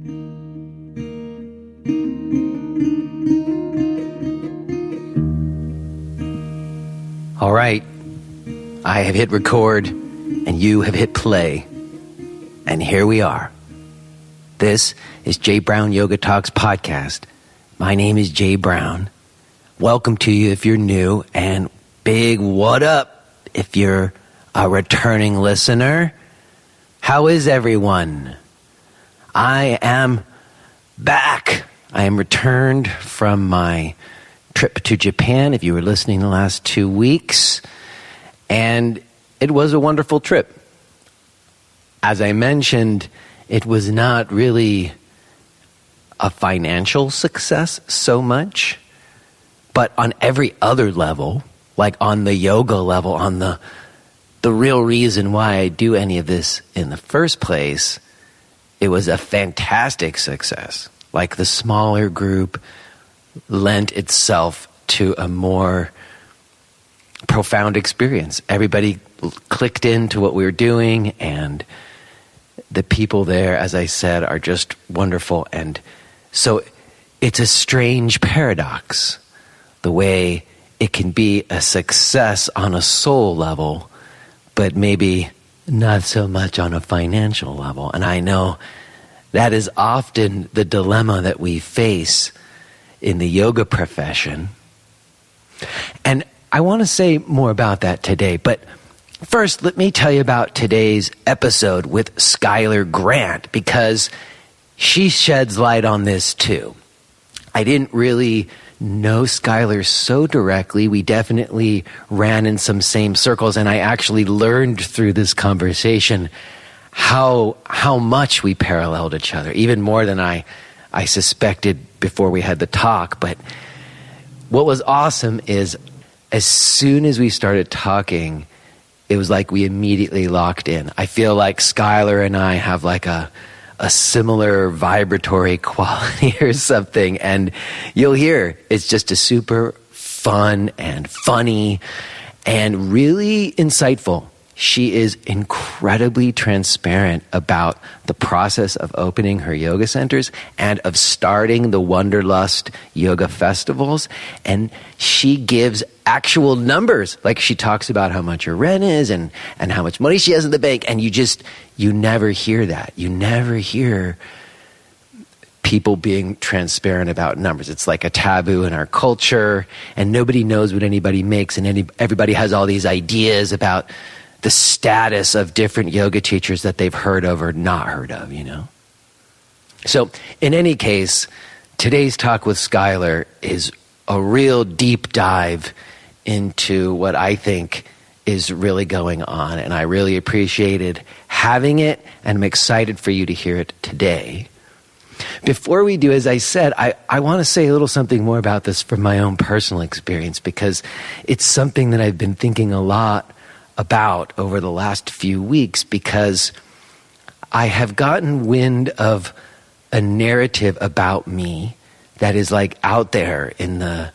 All right, I have hit record and you have hit play, and here we are. This is Jay Brown Yoga Talks podcast. My name is Jay Brown. Welcome to you if you're new, and big what up if you're a returning listener. How is everyone? I am back. I am returned from my trip to Japan, if you were listening the last 2 weeks, and it was a wonderful trip. As I mentioned, it was not really a financial success so much, but on every other level, like on the yoga level, on the real reason why I do any of this in the first place, it was a fantastic success. Like the smaller group lent itself to a more profound experience. Everybody clicked into what we were doing, and the people there, as I said, are just wonderful. And so it's a strange paradox, the way it can be a success on a soul level, but maybe not so much on a financial level. And I know that is often the dilemma that we face in the yoga profession. And I want to say more about that today. But first, let me tell you about today's episode with Schuyler Grant, because she sheds light on this too. I didn't really know Schuyler so directly. We definitely ran in some same circles, and I actually learned through this conversation how much we paralleled each other, even more than I suspected before we had the talk. But what was awesome is as soon as we started talking, it was like we immediately locked in. I feel like Schuyler and I have like a similar vibratory quality or something. And you'll hear it's just a super fun and funny and really insightful. She is incredibly transparent about the process of opening her yoga centers and of starting the Wanderlust Yoga Festivals. And she gives actual numbers. Like she talks about how much her rent is and how much money she has in the bank. And you never hear that. You never hear people being transparent about numbers. It's like a taboo in our culture, and nobody knows what anybody makes, and everybody has all these ideas about the status of different yoga teachers that they've heard of or not heard of, you know? So in any case, today's talk with Schuyler is a real deep dive into what I think is really going on, and I really appreciated having it, and I'm excited for you to hear it today. Before we do, as I said, I want to say a little something more about this from my own personal experience, because it's something that I've been thinking a lot about over the last few weeks, because I have gotten wind of a narrative about me that is like out there in the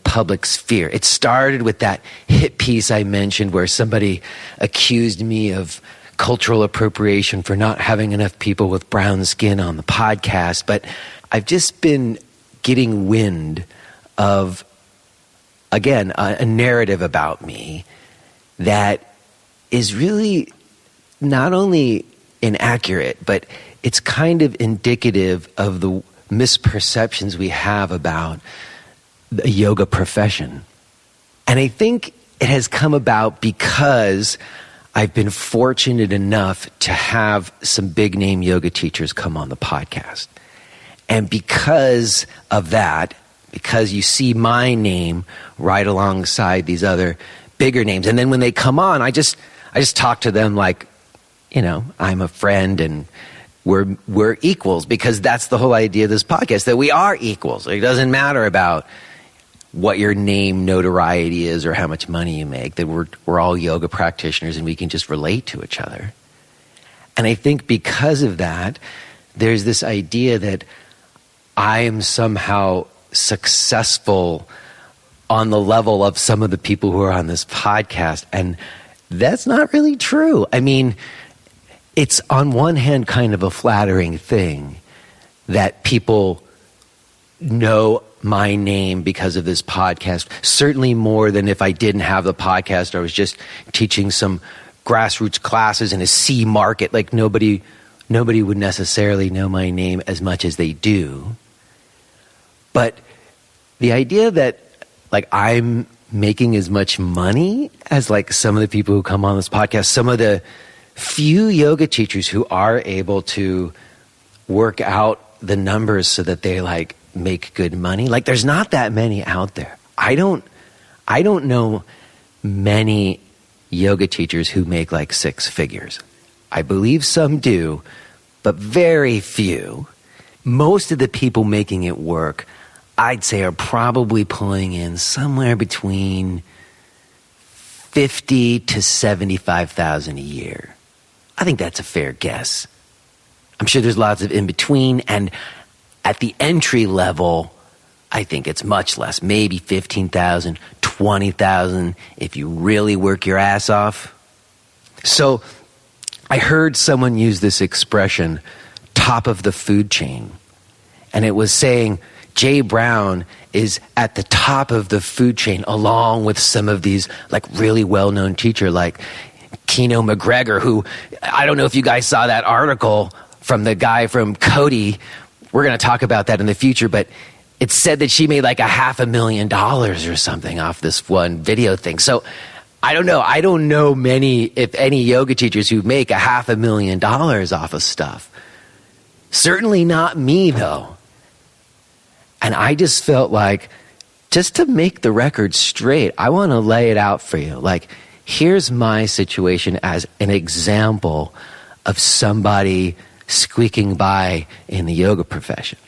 public sphere. It started with that hit piece I mentioned where somebody accused me of cultural appropriation for not having enough people with brown skin on the podcast. But I've just been getting wind of, again, a narrative about me that is really not only inaccurate, but it's kind of indicative of the misperceptions we have about the yoga profession. And I think it has come about because I've been fortunate enough to have some big name yoga teachers come on the podcast. And because of that, because you see my name right alongside these other bigger names, and then when they come on, I just talk to them like, you know, I'm a friend and we're equals, because that's the whole idea of this podcast, that we are equals. It doesn't matter about what your name notoriety is or how much money you make, that we're all yoga practitioners and we can just relate to each other. And I think because of that, there's this idea that I am somehow successful on the level of some of the people who are on this podcast. And that's not really true. I mean, it's on one hand kind of a flattering thing that people know my name because of this podcast, certainly more than if I didn't have the podcast or I was just teaching some grassroots classes in a C market. Like nobody would necessarily know my name as much as they do. But the idea that like I'm making as much money as like some of the people who come on this podcast, some of the few yoga teachers who are able to work out the numbers so that they like make good money. Like there's not that many out there. I don't know many yoga teachers who make like six figures. I believe some do, but very few. Most of the people making it work, I'd say, are probably pulling in somewhere between $50,000 to $75,000 a year. I think that's a fair guess. I'm sure there's lots of in between, and at the entry level, I think it's much less, maybe $15,000, $20,000 if you really work your ass off. So I heard someone use this expression, top of the food chain, and it was saying Jay Brown is at the top of the food chain along with some of these like really well-known teacher like Keno McGregor, who, I don't know if you guys saw that article from the guy from Cody. We're going to talk about that in the future, but it said that she made like $500,000 or something off this one video thing. So I don't know. I don't know many, if any, yoga teachers who make $500,000 off of stuff. Certainly not me, though. And I just felt like, just to make the record straight, I want to lay it out for you. Like, here's my situation as an example of somebody squeaking by in the yoga profession.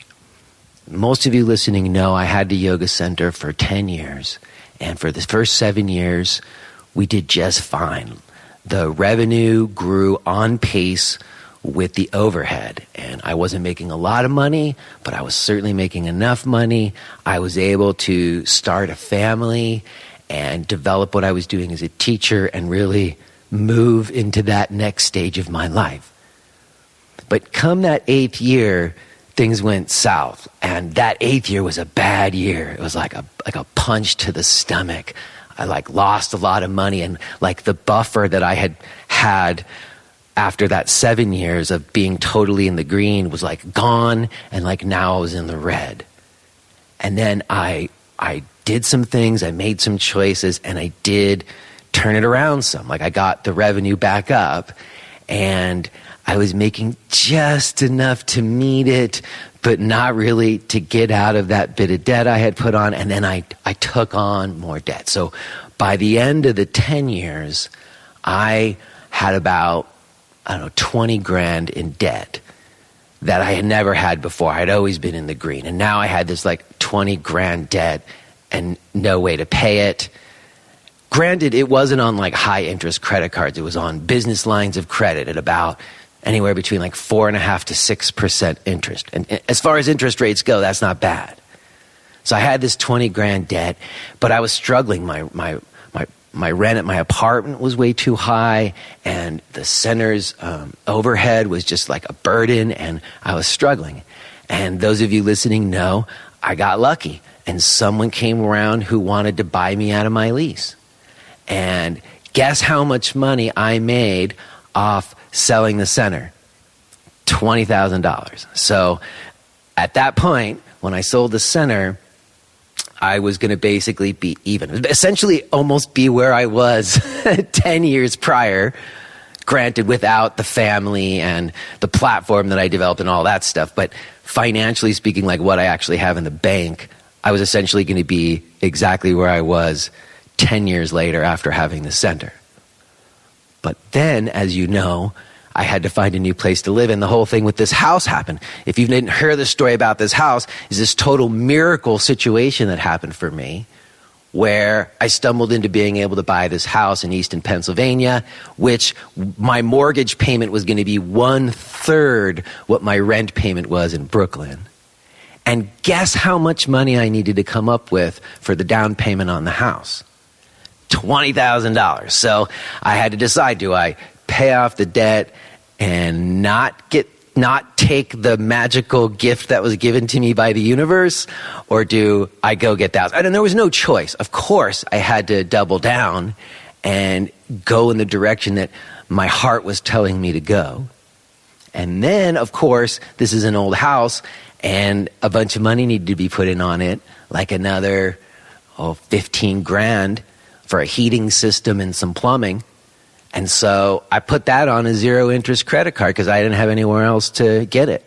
Most of you listening know I had the yoga center for 10 years. And for the first 7 years, we did just fine. The revenue grew on pace with the overhead. And I wasn't making a lot of money, but I was certainly making enough money. I was able to start a family and develop what I was doing as a teacher and really move into that next stage of my life. But come that 8th year, things went south. And that 8th year was a bad year. It was like a punch to the stomach. I like lost a lot of money, and like the buffer that I had after that 7 years of being totally in the green was like gone, and like now I was in the red. And then I did some things, I made some choices, and I did turn it around some. Like I got the revenue back up, and I was making just enough to meet it, but not really to get out of that bit of debt I had put on. And then I took on more debt. So by the end of the 10 years, I had about, $20,000 in debt that I had never had before. I'd always been in the green. And now I had this like $20,000 debt and no way to pay it. Granted, it wasn't on like high interest credit cards. It was on business lines of credit at about anywhere between like 4.5% to 6% interest. And as far as interest rates go, that's not bad. So I had this $20,000 debt, but I was struggling. My rent at my apartment was way too high, and the center's overhead was just like a burden, and I was struggling. And those of you listening know I got lucky, and someone came around who wanted to buy me out of my lease. And guess how much money I made off selling the center? $20,000. So at that point, when I sold the center, I was going to basically be even, essentially almost be where I was 10 years prior, granted without the family and the platform that I developed and all that stuff. But financially speaking, like what I actually have in the bank, I was essentially going to be exactly where I was 10 years later after having the center. But then, as you know, I had to find a new place to live, and the whole thing with this house happened. If you didn't hear the story about this house, is this total miracle situation that happened for me, where I stumbled into being able to buy this house in Easton, Pennsylvania, which my mortgage payment was going to be 1/3 what my rent payment was in Brooklyn. And guess how much money I needed to come up with for the down payment on the house? $20,000. So I had to decide, do I pay off the debt and not get not take the magical gift that was given to me by the universe, or do I go get that? And there was no choice. Of course, I had to double down and go in the direction that my heart was telling me to go. And then, of course, this is an old house, and a bunch of money needed to be put in on it, like another 15 grand for a heating system and some plumbing. And so I put that on a zero interest credit card because I didn't have anywhere else to get it.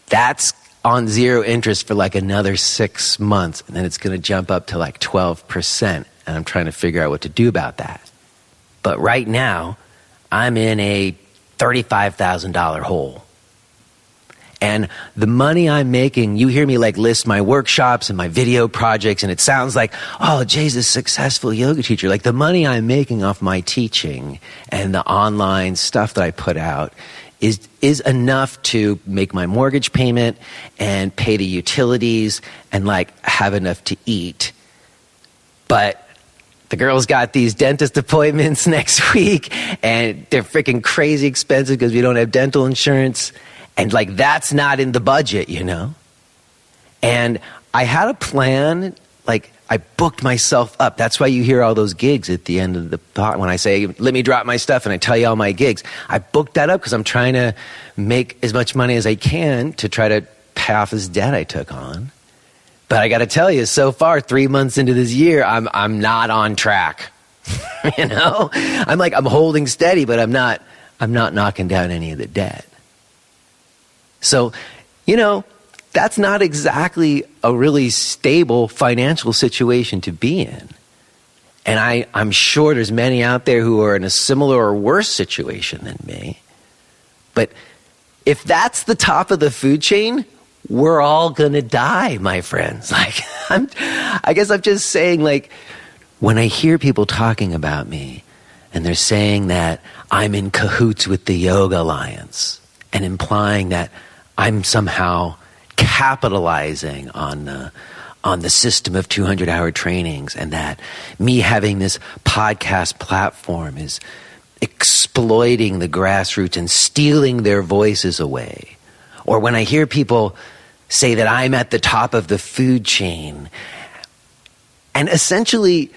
That's on zero interest for like another 6 months. And then it's going to jump up to like 12%. And I'm trying to figure out what to do about that. But right now, I'm in a $35,000 hole. And the money I'm making, you hear me like list my workshops and my video projects, and it sounds like, oh, Jay's a successful yoga teacher. Like the money I'm making off my teaching and the online stuff that I put out is enough to make my mortgage payment and pay the utilities and like have enough to eat. But the girl's got these dentist appointments next week, and they're freaking crazy expensive because we don't have dental insurance. And like, that's not in the budget, you know? And I had a plan, like I booked myself up. That's why you hear all those gigs at the end of the pod when I say, let me drop my stuff and I tell you all my gigs. I booked that up because I'm trying to make as much money as I can to try to pay off this debt I took on. But I got to tell you, so far, 3 months into this year, I'm not on track. You know? I'm holding steady, but I'm not knocking down any of the debt. So, you know, that's not exactly a really stable financial situation to be in. And I'm sure there's many out there who are in a similar or worse situation than me. But if that's the top of the food chain, we're all going to die, my friends. Like, I guess I'm just saying, like, when I hear people talking about me and they're saying that I'm in cahoots with the Yoga Alliance and implying that I'm somehow capitalizing on the system of 200-hour trainings, and that me having this podcast platform is exploiting the grassroots and stealing their voices away. Or when I hear people say that I'm at the top of the food chain and essentially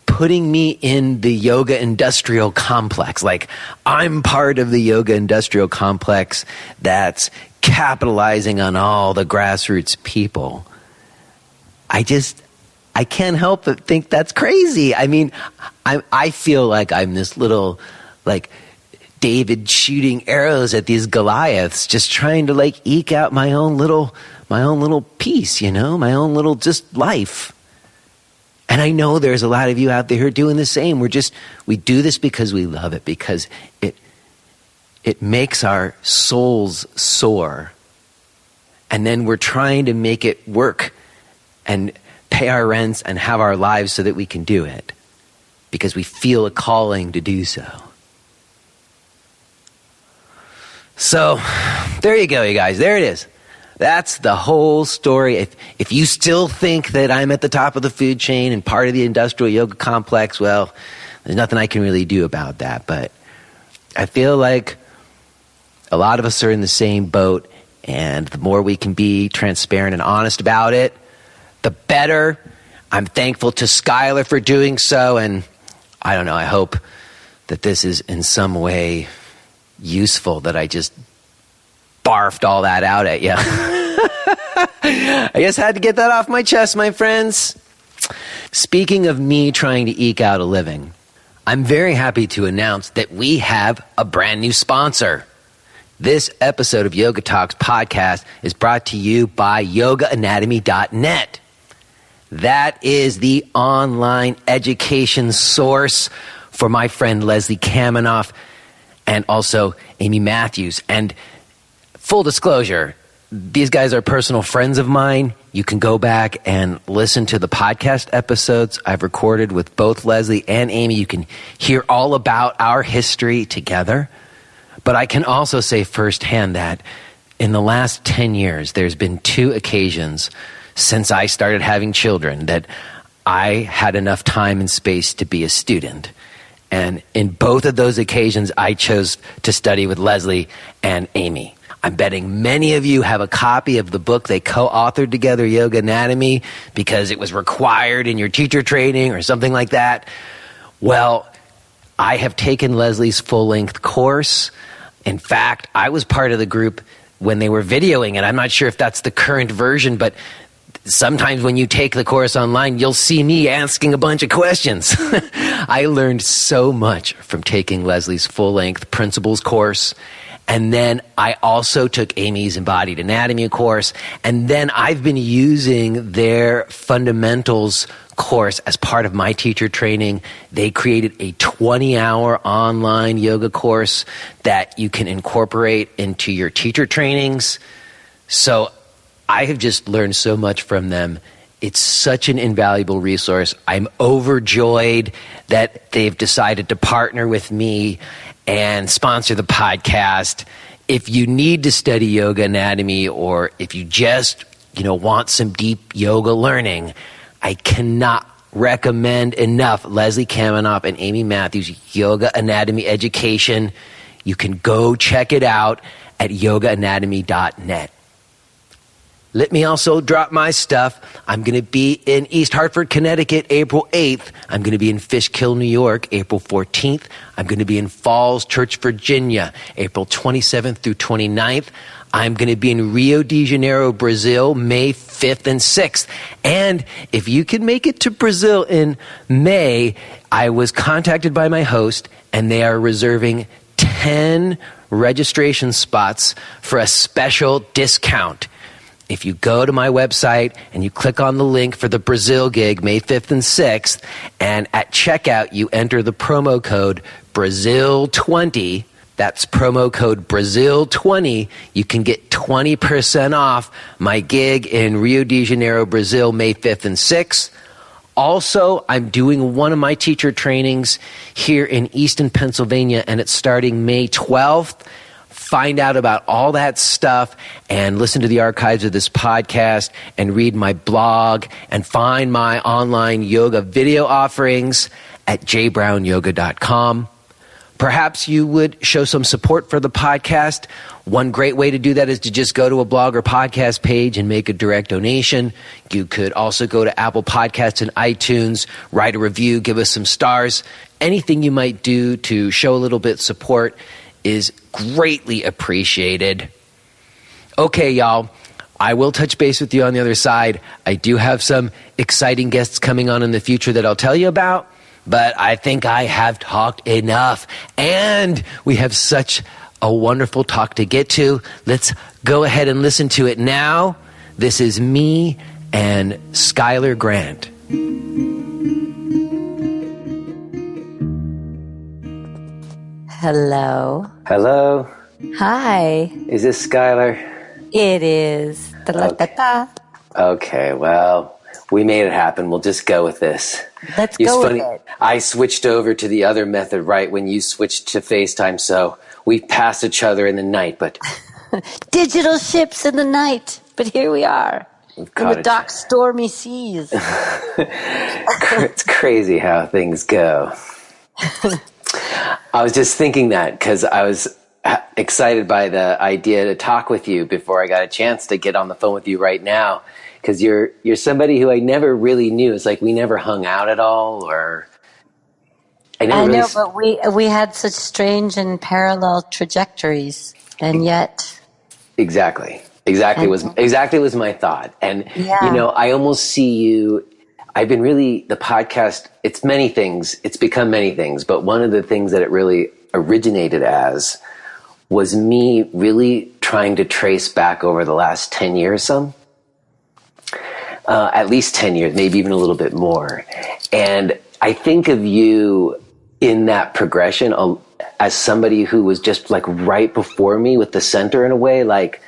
putting me in the yoga industrial complex, like I'm part of the yoga industrial complex that's capitalizing on all the grassroots people. I can't help but think that's crazy. I mean, I feel like I'm this little, like, David shooting arrows at these Goliaths, just trying to like eke out my own little piece, you know, my own little just life. And I know there's a lot of you out there who are doing the same. We do this because we love it, because it makes our souls soar. And then we're trying to make it work and pay our rents and have our lives so that we can do it, because we feel a calling to do so. So there you go, you guys. There it is. That's the whole story. If you still think that I'm at the top of the food chain and part of the industrial yoga complex, well, there's nothing I can really do about that. But I feel like a lot of us are in the same boat, and the more we can be transparent and honest about it, the better. I'm thankful to Schuyler for doing so, and I don't know, I hope that this is in some way useful, that I just barfed all that out at you. I just had to get that off my chest, my friends. Speaking of me trying to eke out a living, I'm very happy to announce that we have a brand new sponsor. This episode of Yoga Talks podcast is brought to you by yogaanatomy.net. That is the online education source for my friend Leslie Kaminoff and also Amy Matthews. And full disclosure, these guys are personal friends of mine. You can go back and listen to the podcast episodes I've recorded with both Leslie and Amy. You can hear all about our history together. But I can also say firsthand that in the last 10 years, there's been 2 occasions since I started having children that I had enough time and space to be a student. And in both of those occasions, I chose to study with Leslie and Amy. I'm betting many of you have a copy of the book they co-authored together, Yoga Anatomy, because it was required in your teacher training or something like that. Well, I have taken Leslie's full-length course. In fact, I was part of the group when they were videoing it. I'm not sure if that's the current version, but sometimes when you take the course online, you'll see me asking a bunch of questions. I learned so much from taking Leslie's full-length principles course. And then I also took Amy's embodied anatomy course. And then I've been using their fundamentals course as part of my teacher training. They created a 20-hour online yoga course that you can incorporate into your teacher trainings. So I have just learned so much from them. It's such an invaluable resource. I'm overjoyed that they've decided to partner with me and sponsor the podcast. If you need to study yoga anatomy, or if you just, want some deep yoga learning, I cannot recommend enough Leslie Kaminoff and Amy Matthews' Yoga Anatomy Education. You can go check it out at yogaanatomy.net. Let me also drop my stuff. I'm going to be in East Hartford, Connecticut, April 8th. I'm going to be in Fishkill, New York, April 14th. I'm going to be in Falls Church, Virginia, April 27th through 29th. I'm going to be in Rio de Janeiro, Brazil, May 5th and 6th. And if you can make it to Brazil in May, I was contacted by my host, and they are reserving 10 registration spots for a special discount. If you go to my website and you click on the link for the Brazil gig, May 5th and 6th, and at checkout you enter the promo code Brazil20, that's promo code Brazil20, you can get 20% off my gig in Rio de Janeiro, Brazil, May 5th and 6th. Also, I'm doing one of my teacher trainings here in Easton, Pennsylvania, and it's starting May 12th. Find out about all that stuff and listen to the archives of this podcast and read my blog and find my online yoga video offerings at jbrownyoga.com. Perhaps you would show some support for the podcast. One great way to do that is to just go to a blog or podcast page and make a direct donation. You could also go to Apple Podcasts and iTunes, write a review, give us some stars. Anything you might do to show a little bit of support is greatly appreciated. Okay, y'all, I will touch base with you on the other side. I do have some exciting guests coming on in the future that I'll tell you about, but I think I have talked enough, and we have such a wonderful talk to get to. Let's go ahead and listen to it now. This is me and Schuyler Grant. Hello. Hello. Hi. Is this Schuyler? It is. Okay, well, we made it happen. We'll just go with this. Let's go with it. I switched over to the other method right when you switched to FaceTime, so we passed each other in the night, but... Digital ships in the night, but here we are. In the dark, stormy seas. It's crazy how things go. I was just thinking that because I was excited by the idea to talk with you before I got a chance to get on the phone with you right now, because you're somebody who I never really knew. It's like we never hung out at all, or I know, but we had such strange and parallel trajectories, and yet exactly was my thought. And yeah. I almost see you. I've been really, the podcast, it's many things. It's become many things. But one of the things that it really originated as was me really trying to trace back over the last 10 years, at least 10 years, maybe even a little bit more. And I think of you in that progression as somebody who was just like right before me with the center in a way. Like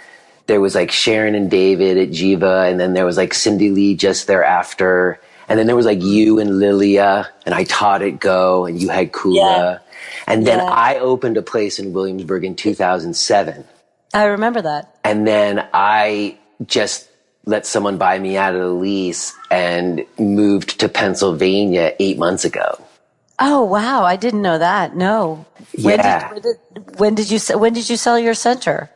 there was like Sharon and David at Jiva, and then there was like Cindy Lee just thereafter. And then there was like you and Lilia, and I taught at Go, and you had Kula. Yeah. And then I opened a place in Williamsburg in 2007. I remember that. And then I just let someone buy me out of the lease and moved to Pennsylvania 8 months ago. Oh, wow. I didn't know that. No. Yeah. When did you sell your center?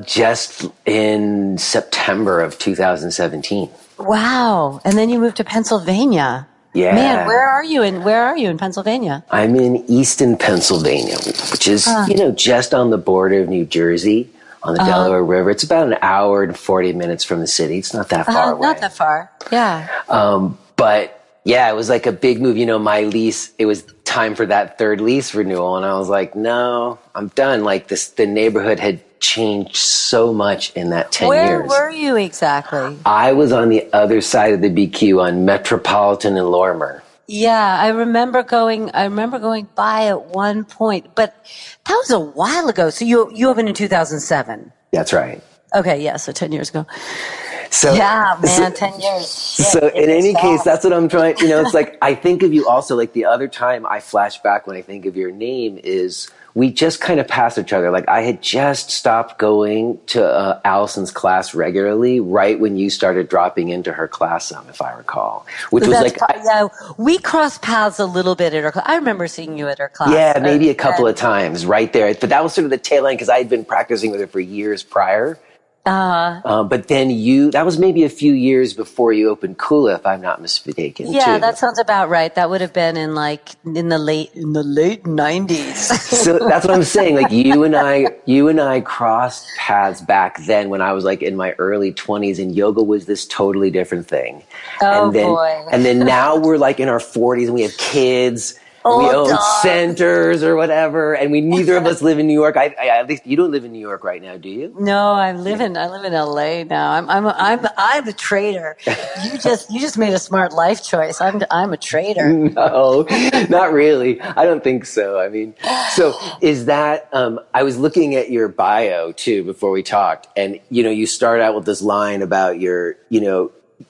Just in September of 2017. Wow. And then you moved to Pennsylvania. Yeah. Man, where are you in Pennsylvania? I'm in Easton, Pennsylvania, which is, just on the border of New Jersey on the Delaware River. It's about an hour and 40 minutes from the city. It's not that far away. Not that far. Yeah. But yeah, it was like a big move. My lease, it was time for that third lease renewal. And I was like, no, I'm done. Like the neighborhood had changed so much in that 10 years. Where were you exactly? I was on the other side of the BQ on Metropolitan and Lorimer. Yeah, I remember going by at one point, but that was a while ago. So you opened in 2007. That's right. Okay, yeah, so 10 years ago. So, yeah, man, 10 years. So in any case, that's what I'm trying, it's like, I think of you also, like the other time I flash back when I think of your name is we just kind of passed each other. Like I had just stopped going to Allison's class regularly right when you started dropping into her class some, if I recall. Which was like... Yeah, we crossed paths a little bit at her class. I remember seeing you at her class. Yeah, maybe a couple of times right there. But that was sort of the tail end because I had been practicing with her for years prior. But then that was maybe a few years before you opened Kula, if I'm not mistaken. Yeah, too. That sounds about right. That would have been in the late 90s. So that's what I'm saying. Like you and I crossed paths back then when I was like in my early 20s and yoga was this totally different thing. Oh, and then, boy. And then now we're like in our 40s and we have kids. We own centers or whatever, and neither of us live in New York. At least you don't live in New York right now, do you? No, I live in LA now. I'm a trader. You just made a smart life choice. I'm a trader. No, not really. I don't think so. I mean, so is that? I was looking at your bio too before we talked, and you start out with this line about your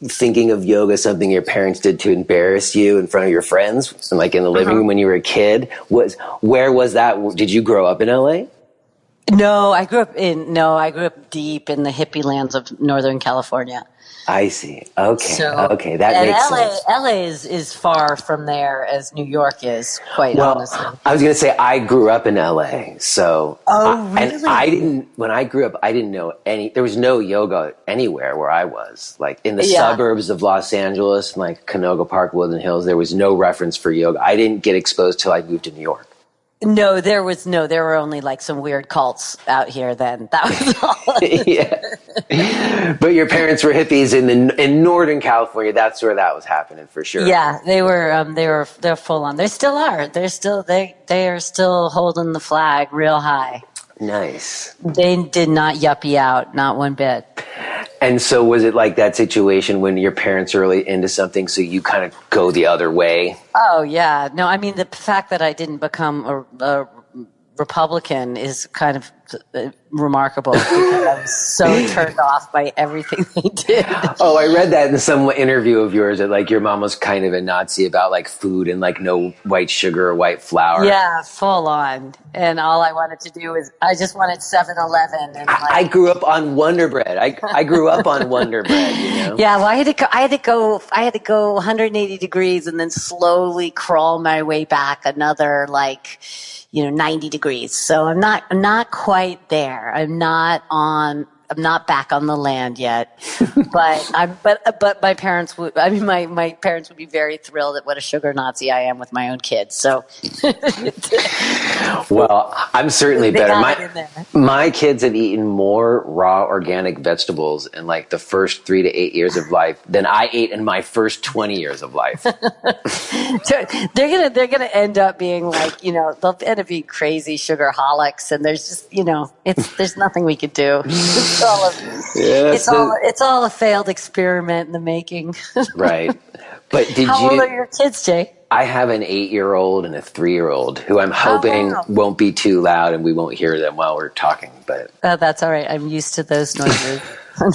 thinking of yoga something your parents did to embarrass you in front of your friends, and like in the living room when you were a kid. Where was that? Did you grow up in LA? No, I grew up deep in the hippie lands of Northern California. I see. Okay. Okay. That makes sense. LA is far from there as New York is, quite honestly. I was going to say I grew up in LA. So, really? And when I grew up, I didn't know there was no yoga anywhere where I was. Like in the suburbs of Los Angeles and like Canoga Park, Woodland Hills, there was no reference for yoga. I didn't get exposed till I moved to New York. No, there were only like some weird cults out here then. That was all. Yeah. But your parents were hippies in Northern California. That's where that was happening for sure. Yeah, they're full on. They still are. They are still holding the flag real high. Nice. They did not yuppie out, not one bit. And so was it like that situation when your parents are really into something, so you kind of go the other way? Oh, yeah. No, I mean, the fact that I didn't become a Republican is kind of remarkable because I was so turned off by everything they did. Oh, I read that in some interview of yours that like your mom was kind of a Nazi about like food and like no white sugar or white flour. Yeah, full on. And all I wanted to do was I just wanted 7-Eleven. And I grew up on Wonder Bread. I grew up on Wonder Bread, Yeah, well, I had to go 180 degrees and then slowly crawl my way back another 90 degrees. So I'm not quite there. I'm not back on the land yet, but my parents my parents would be very thrilled at what a sugar Nazi I am with my own kids. So, well, I'm certainly better. My kids have eaten more raw organic vegetables in like the first 3 to 8 years of life than I ate in my first 20 years of life. They're gonna end up being they'll end up being crazy sugarholics, and there's just there's nothing we could do. It's all a failed experiment in the making. Right. But How old are your kids, Jay? I have an 8-year-old and a 3-year-old who I'm hoping won't be too loud and we won't hear them while we're talking. But that's all right. I'm used to those noises. I'm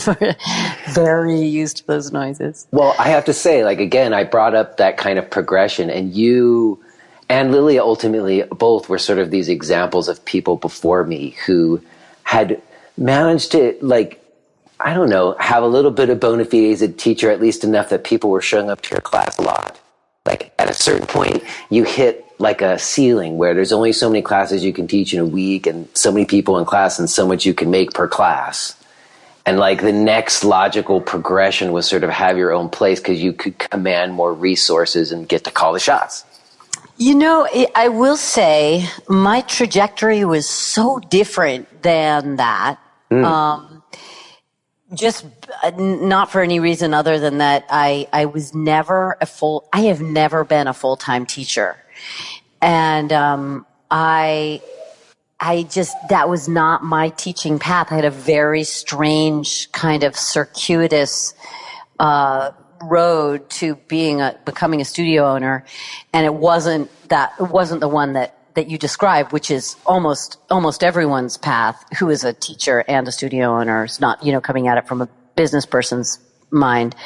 very used to those noises. Well, I have to say, again, I brought up that kind of progression, and you and Lilia ultimately both were sort of these examples of people before me who had managed to, have a little bit of bona fides as a teacher, at least enough that people were showing up to your class a lot. like at a certain point you hit like a ceiling where there's only so many classes you can teach in a week and so many people in class and so much you can make per class. And like the next logical progression was sort of have your own place because you could command more resources and get to call the shots. You know, I will say my trajectory was so different than that. Just not for any reason other than that I have never been a full-time teacher. And that was not my teaching path. I had a very strange kind of circuitous road to becoming a studio owner, and it wasn't the one that you described, which is almost everyone's path who is a teacher and a studio owner. It's not, coming at it from a business person's mind.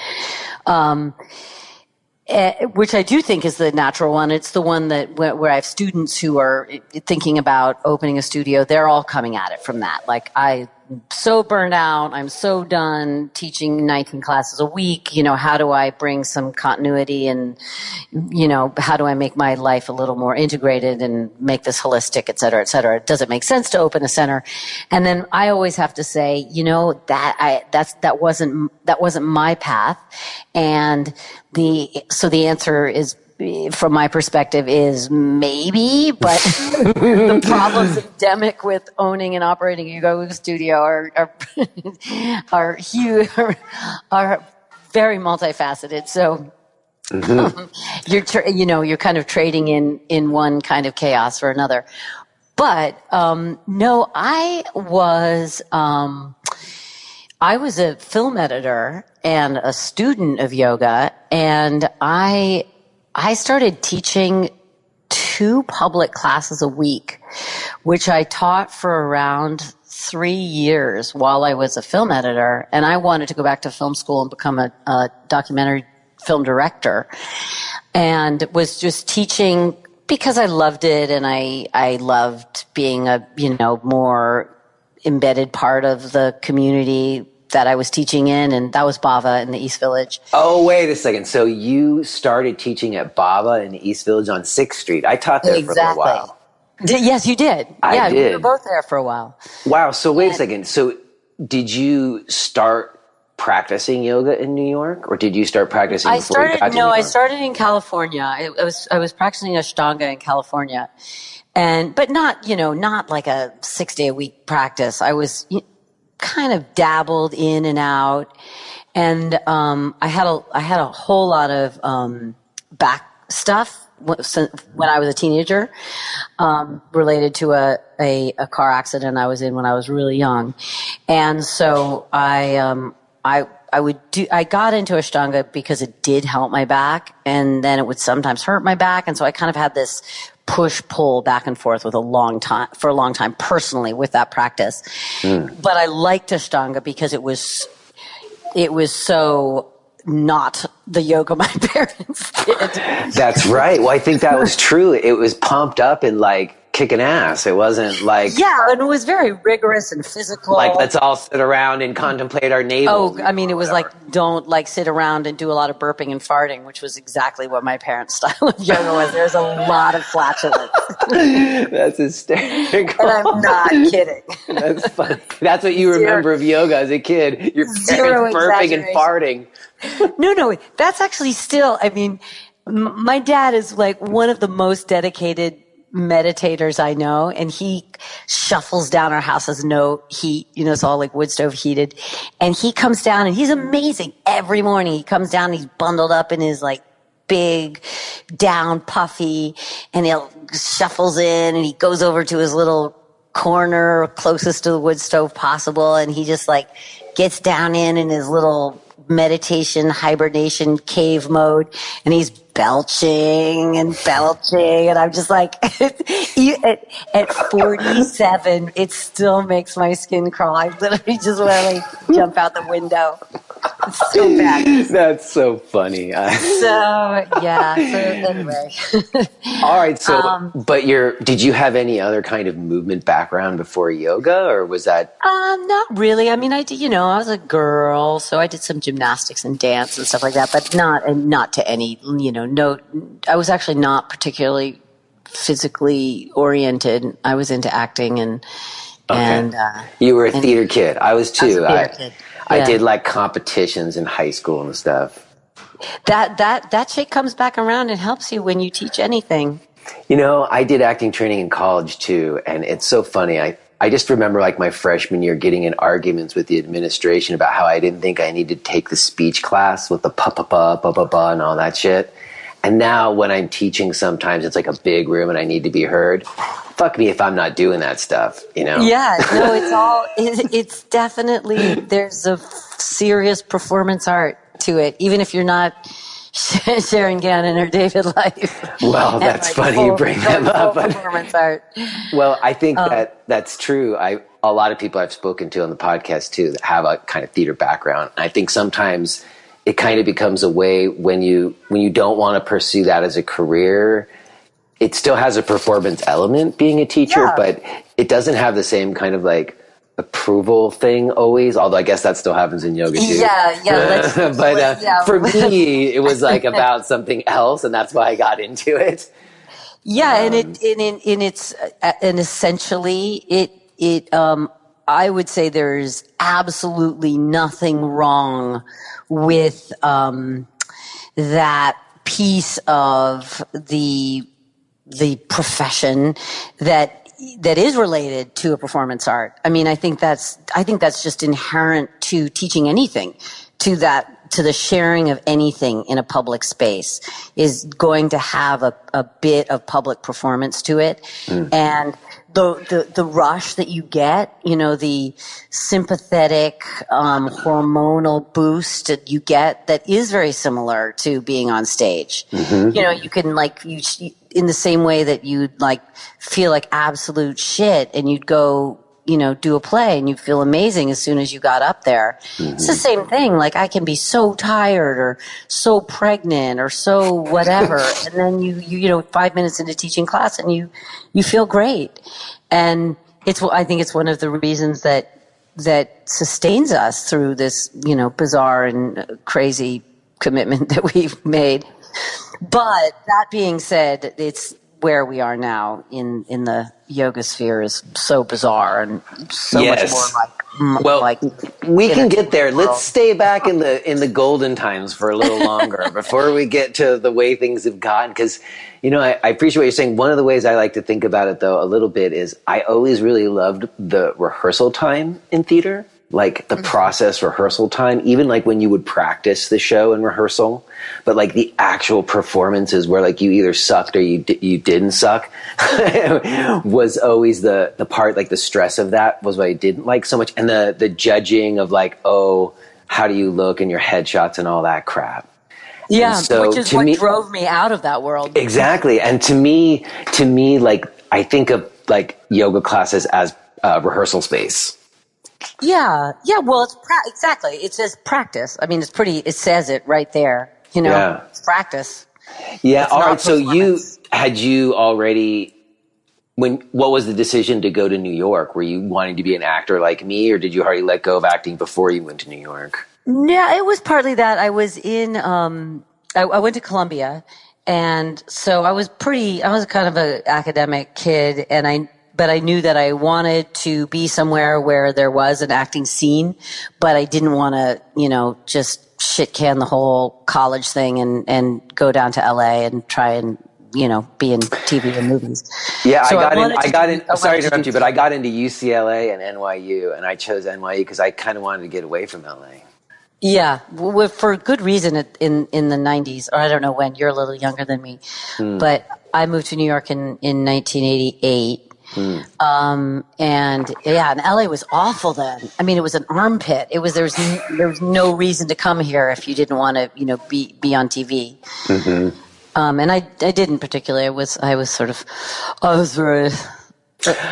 Which I do think is the natural one. It's the one that where I have students who are thinking about opening a studio. They're all coming at it from that. Like, I'm so burned out. I'm so done teaching 19 classes a week. How do I bring some continuity and, how do I make my life a little more integrated and make this holistic, et cetera, et cetera? Does it make sense to open a center? And then I always have to say, that wasn't my path. And the answer is, from my perspective, is maybe, but the problems endemic with owning and operating a yoga studio are huge, are very multifaceted. So you're kind of trading in one kind of chaos for another. But no, I was a film editor and a student of yoga, and I started teaching 2 public classes a week, which I taught for around 3 years while I was a film editor. And I wanted to go back to film school and become a documentary film director, and was just teaching because I loved it. And I loved being a, more embedded part of the community that I was teaching in, and that was Bava in the East Village. Oh, wait a second. So you started teaching at Bava in the East Village on 6th Street. I taught there for a little while. Yes, you did. I did. We were both there for a while. Wow. So wait a second. So did you start practicing yoga in New York, or did you start practicing before you got to New York? I started in California. I was practicing Ashtanga in California, but not like a 6-day-a-week practice. I was kind of dabbled in and out, and I had a whole lot of back stuff when I was a teenager, related to a car accident I was in when I was really young, and so I got into Ashtanga because it did help my back, and then it would sometimes hurt my back, and so I kind of had this push-pull back and forth for a long time personally with that practice. But I liked Ashtanga because it was so not the yoga my parents did. That's right. Well, I think that was true. It was pumped up and like kicking ass. It wasn't like... Yeah, and it was very rigorous and physical. Like, let's all sit around and contemplate our navel. Oh, I mean, it was like, don't like sit around and do a lot of burping and farting, which was exactly what my parents' style of yoga was. There's a lot of flatulence. That's hysterical. And I'm not kidding. That's funny. That's what you remember of yoga as a kid. Your parents burping and farting. No, that's actually still, I mean, my dad is like one of the most dedicated meditators I know, and he shuffles down. Our house has no heat, it's all like wood stove heated, and he comes down and he's amazing. Every morning he comes down and he's bundled up in his like big down puffy, and he shuffles in and he goes over to his little corner closest to the wood stove possible, and he just like gets down in his little meditation hibernation cave mode, and he's belching, and I'm just like, at 47, it still makes my skin crawl. I literally just want to like jump out the window. It's so bad. That's so funny. So anyway. All right. So, but did you have any other kind of movement background before yoga, or was that? Not really. I mean, I did, I was a girl, so I did some gymnastics and dance and stuff like that, but not to any, no, I was actually not particularly physically oriented. I was into acting and you were a theater kid. I was too. I was a theater kid. Yeah. I did like competitions in high school and stuff. That shit comes back around and helps you when you teach anything. I did acting training in college too, and it's so funny. I just remember like my freshman year getting in arguments with the administration about how I didn't think I needed to take the speech class with the pa and all that shit. And now when I'm teaching, sometimes it's like a big room and I need to be heard. Fuck me if I'm not doing that stuff, Yeah, no, it's definitely, there's a serious performance art to it, even if you're not Sharon Gannon or David Life. Well, that's funny you bring them up. Performance art. Well, I think that's true. A lot of people I've spoken to on the podcast too that have a kind of theater background. I think sometimes it kind of becomes a way when you don't want to pursue that as a career. It still has a performance element being a teacher, but it doesn't have the same kind of like approval thing always. Although I guess that still happens in yoga too. Yeah. But for me, it was like about something else, and that's why I got into it. Yeah, and essentially I would say there's absolutely nothing wrong with that piece of the profession that is related to a performance art. I mean, I think that's just inherent to teaching anything, to the sharing of anything in a public space is going to have a bit of public performance to it. And the rush that you get, the sympathetic, hormonal boost that you get that is very similar to being on stage. You can in the same way that you'd feel like absolute shit and you'd go, do a play and you'd feel amazing as soon as you got up there. It's the same thing. Like I can be so tired or so pregnant or so whatever. And then you 5 minutes into teaching class and you feel great. And I think it's one of the reasons that sustains us through this, bizarre and crazy commitment that we've made. But that being said, it's where we are now in the yoga sphere is so bizarre and so much more we can get there. Let's stay back in the golden times for a little longer before we get to the way things have gotten. Because, I appreciate what you're saying. One of the ways I like to think about it, though, a little bit is I always really loved the rehearsal time in theater. Like the process rehearsal time, even like when you would practice the show in rehearsal, but like the actual performances where like you either sucked or you didn't suck was always the part, like the stress of that was what I didn't like so much. And the judging of like, oh, how do you look and your headshots and all that crap. Yeah. So which is what drove me out of that world. Exactly. And to me, like I think of like yoga classes as rehearsal space. Yeah. Well, exactly. It says practice. I mean, it says it right there, It's practice. Yeah. It's all right. So what was the decision to go to New York? Were you wanting to be an actor like me, or did you already let go of acting before you went to New York? Yeah, it was partly that. I was I went to Columbia, and so I was kind of an academic kid, but I knew that I wanted to be somewhere where there was an acting scene, but I didn't want to, just shit can the whole college thing and go down to LA and try and, be in TV and movies. Yeah, so sorry to interrupt you, but I got into UCLA and NYU, and I chose NYU because I kind of wanted to get away from LA. Yeah, well, for good reason in the 90s, or I don't know when, you're a little younger than me, but I moved to New York in 1988. And LA was awful then. I mean, it was an armpit. There was no reason to come here if you didn't want to, be on TV. And I didn't particularly. I was very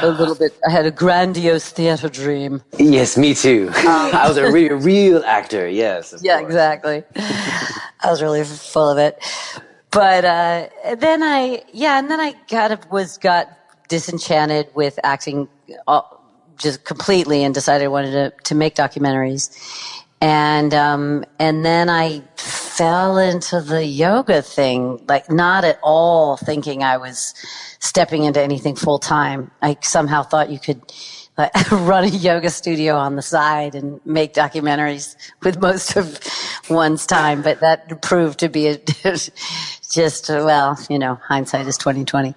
A little bit. I had a grandiose theater dream. Yes, me too. I was a real actor. Yes. Of course. Exactly. I was really full of it. But then I got disenchanted with acting just completely and decided I wanted to make documentaries. And then I fell into the yoga thing, like not at all thinking I was stepping into anything full time. I somehow thought you could run a yoga studio on the side and make documentaries with most of one's time, but that proved to be hindsight is 20/20.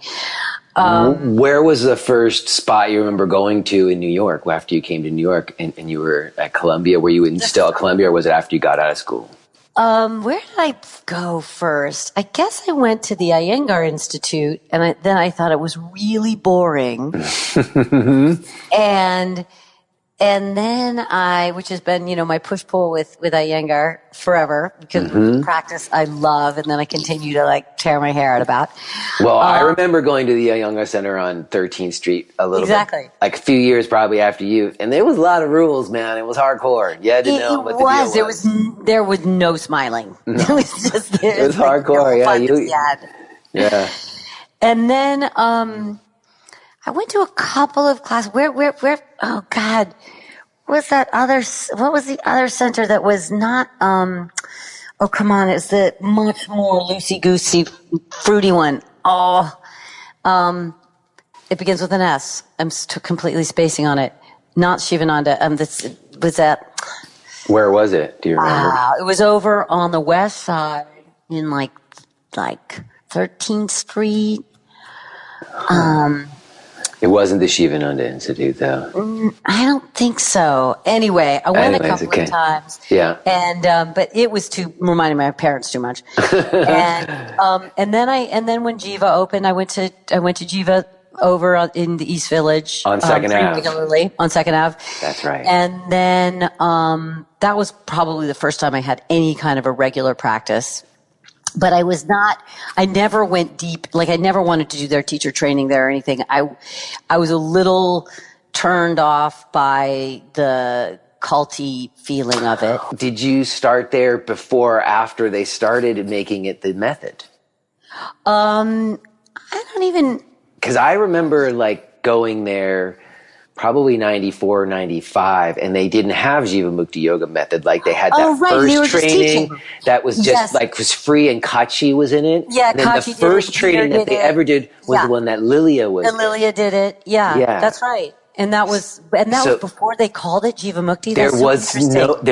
Where was the first spot you remember going to in New York after you came to New York and you were at Columbia? Were you still at Columbia, or was it after you got out of school? Where did I go first? I guess I went to the Iyengar Institute, and then I thought it was really boring. And then which has been, my push-pull with Iyengar forever, because practice I love, and then I continue to tear my hair out about. Well, I remember going to the Iyengar Center on 13th Street a little bit. Like a few years probably after you. And there was a lot of rules, man. It was hardcore. You had to know what the deal was. There was no smiling. No. It was just, it was hardcore, yeah. And then, I went to a couple of classes. Where, oh God, what was the other center that was not, oh come on, it's the much more loosey-goosey, fruity one. It begins with an S. I'm completely spacing on it. Not Shivananda. Where was it? Do you remember? It was over on the west side in like 13th Street. It wasn't the Shivananda Institute, though. I don't think so. Anyway, I went a couple of times. Yeah. And but it was reminding my parents too much. And then when Jiva opened, I went to Jiva over in the East Village on Second Ave. Regularly on Second Ave. That's right. And then that was probably the first time I had any kind of a regular practice. But I never went deep, I never wanted to do their teacher training there or anything. I was a little turned off by the culty feeling of it. Did you start there before or after they started making it the method? I don't even... Because I remember going there probably 94, 95, and they didn't have Jivamukti Yoga method. They had that first training that was just was free, and Kachi was in it. Yeah, and then Kachi the first training that they ever did was the one that Lilia was in. Lilia did it. Yeah, that's right. And that was before they called it Jivamukti. There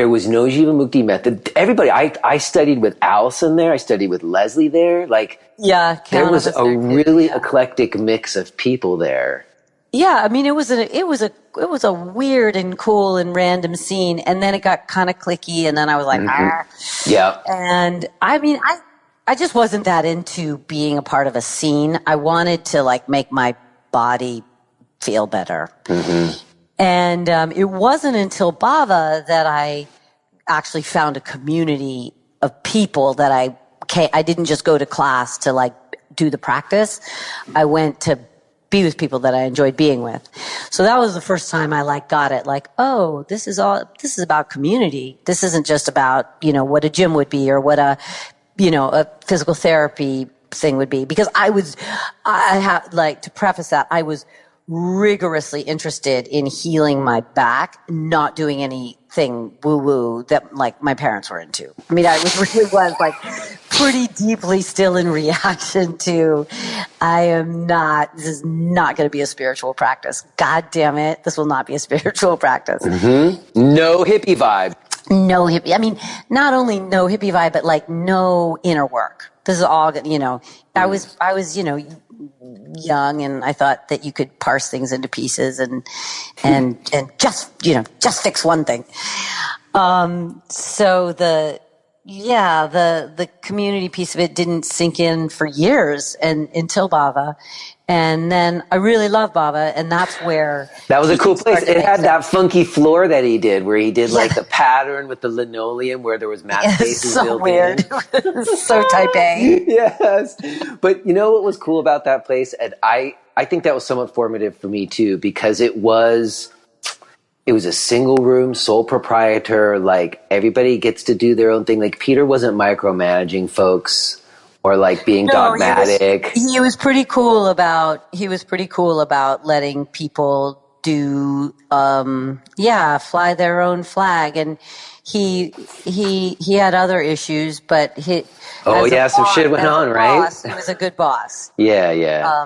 was no Jivamukti method. Everybody, I studied with Allison there. I studied with Leslie there. There was a really eclectic mix of people there. Yeah, I mean, it was a weird and cool and random scene, and then it got kind of cliquey, and then I was like, Yeah. And I mean, I just wasn't that into being a part of a scene. I wanted to make my body feel better. And it wasn't until Bhava that I actually found a community of people that I didn't just go to class to do the practice. I went to be with people that I enjoyed being with. So that was the first time I got it. This is about community. This isn't just about, what a gym would be or what a physical therapy thing would be. Because to preface that, I was rigorously interested in healing my back, not doing anything woo-woo that my parents were into. I mean, really was pretty deeply still in reaction to, this is not going to be a spiritual practice. God damn it. This will not be a spiritual practice. No hippie vibe. No hippie. I mean, not only no hippie vibe, but no inner work. This is all, I was, young, and I thought that you could parse things into pieces and just fix one thing. So the community piece of it didn't sink in for years and until Bava. And then I really love Bava, and that's where that was a cool place. It had sense. that funky floor that he did, where he did like the pattern with the linoleum, where there was mat spaces so built weird. in. So type A. Yes, but you know what was cool about that place, and I think that was somewhat formative for me too, because it was a single room, sole proprietor. Like everybody gets to do their own thing. Like Peter wasn't micromanaging folks. Or like being dogmatic. He was pretty cool about letting people do fly their own flag, and he had other issues, but some shit went on, right? Boss, he was a good boss. Yeah.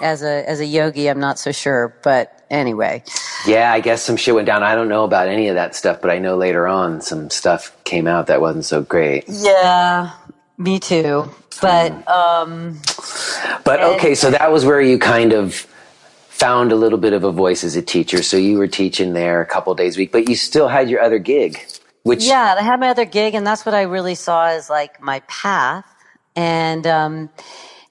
As a yogi, I'm not so sure, but anyway. Yeah, I guess some shit went down. I don't know about any of that stuff, but I know later on some stuff came out that wasn't so great. Yeah, me too. But okay, so that was where you kind of found a little bit of a voice as a teacher. So you were teaching there a couple of days a week, but you still had your other gig. I had my other gig, and that's what I really saw as like my path. And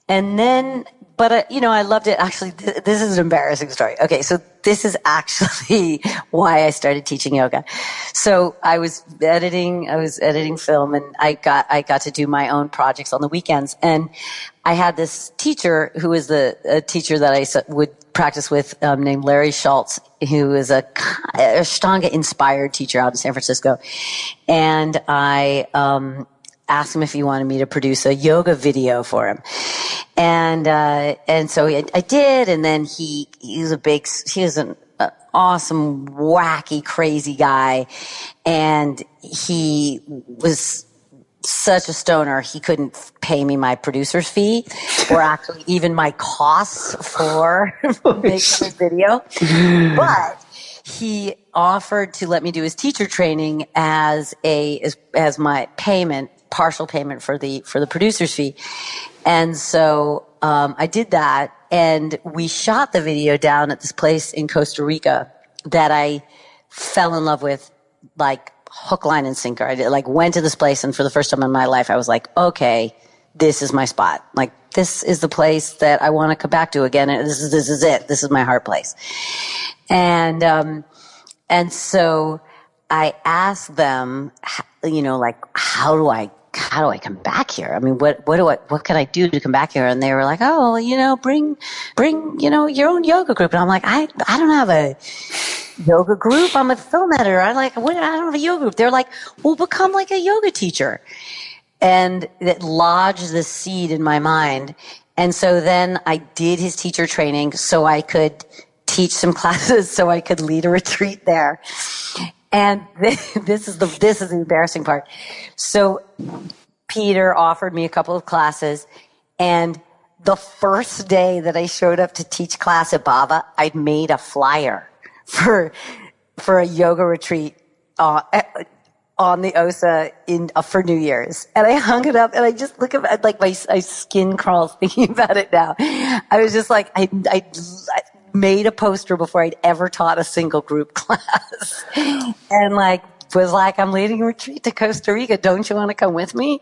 then, but I loved it. Actually, this is an embarrassing story. Okay, so this is actually why I started teaching yoga. So I was editing film, and I got to do my own projects on the weekends. And I had this teacher who was a teacher that I would practice with, named Larry Schultz, who is a Ashtanga inspired teacher out in San Francisco. And I asked him if he wanted me to produce a yoga video for him. And so I did, and then he was an awesome, wacky, crazy guy, and he was such a stoner, he couldn't pay me my producer's fee, or actually even my costs for making the video. But he offered to let me do his teacher training as my payment, partial payment for the producer's fee. And so I did that, and we shot the video down at this place in Costa Rica that I fell in love with, like hook, line, and sinker. I went to this place, and for the first time in my life, I was like, okay, this is my spot. Like, this is the place that I want to come back to again. And this is it. This is my heart place. And so I asked them, how do I come back here? I mean, what can I do to come back here? And they were like, oh, bring, your own yoga group. And I'm like, I don't have a yoga group. I'm a film editor. I don't have a yoga group. They're like, well, become like a yoga teacher. And it lodged the seed in my mind. And so then I did his teacher training so I could teach some classes, so I could lead a retreat there. And this is the embarrassing part. So Peter offered me a couple of classes, and the first day that I showed up to teach class at Bava, I'd made a flyer for a yoga retreat on the Osa for New Year's. And I hung it up, and I just look at like my skin crawls thinking about it now. I was just like, I made a poster before I'd ever taught a single group class, and was like, I'm leading a retreat to Costa Rica. Don't you want to come with me?